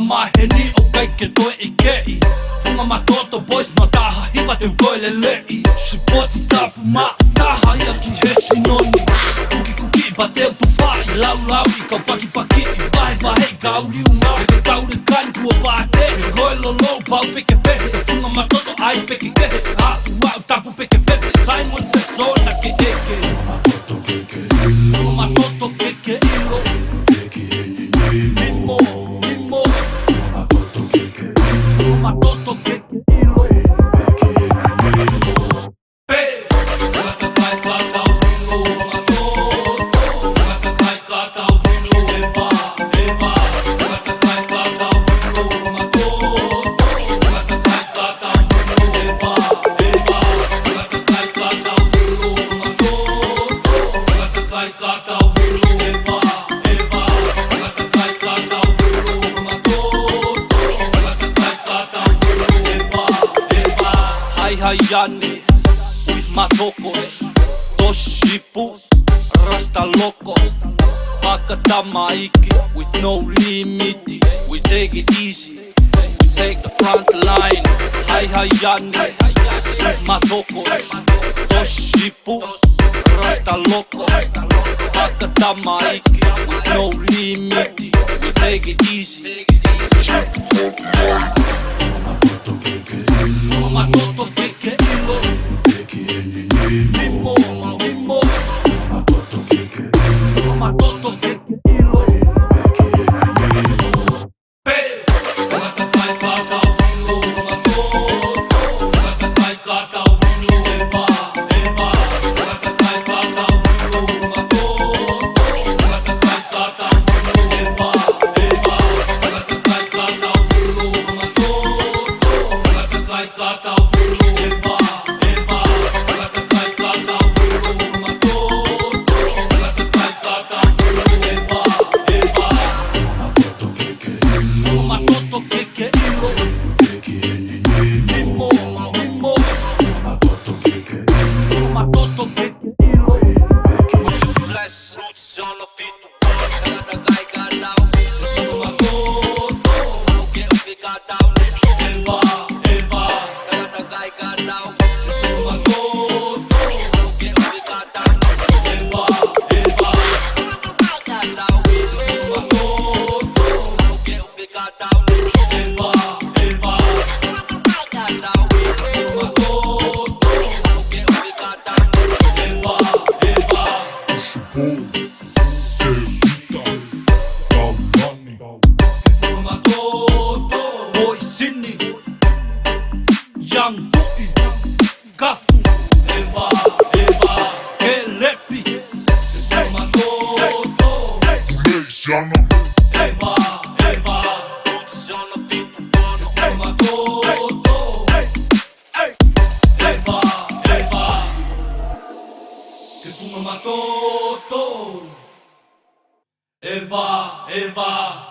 Maheni o kaikki toi ikei Funga mä toto pois mä taha hivaten koille lei Sipoti tapu mä taha jakin hessi nonni Kuki vateutu vai lau ika paki Vaiva hei kauli unga Eke kauden kan kuo vaate Koilo low pau peke pehe Funga mä toto ai peke kehe Haatu au tapu peke pepe Simon se sona ke eke Funga mä toto keke ilo Mimo Ma toto che ilo Pe Gata kai kata ulo ma toto Gata kai kata ulo eva Gata kai kata ulo ma toto Gata kai kata ulo eva Gata kai kata ulo ma toto Gata kai kata ulo eva Gata kai kata ulo ma Hai Janni, with my tokos Toshipus, rasta locos Pakatama iki, with no limit We take it easy, we take the front line Hai Janni, with my tokos Toshipus, rasta locos Pakatama iki, with no limit We take it easy Ma toto keke ilo Mimo Ma toto keke ilo Pe Gata kai kata ulo ma toto Gata kai kata ulo eva Gata kai kata ulo ma toto Gata kai kata ulo eva Gata kai kata ulo ma toto Gata kai kata Young Duki, Gafu, Eva, Kelepi, Ma toto, Eva, sono pitu bono, Ma toto, Eva, che fuma ma toto, Eva.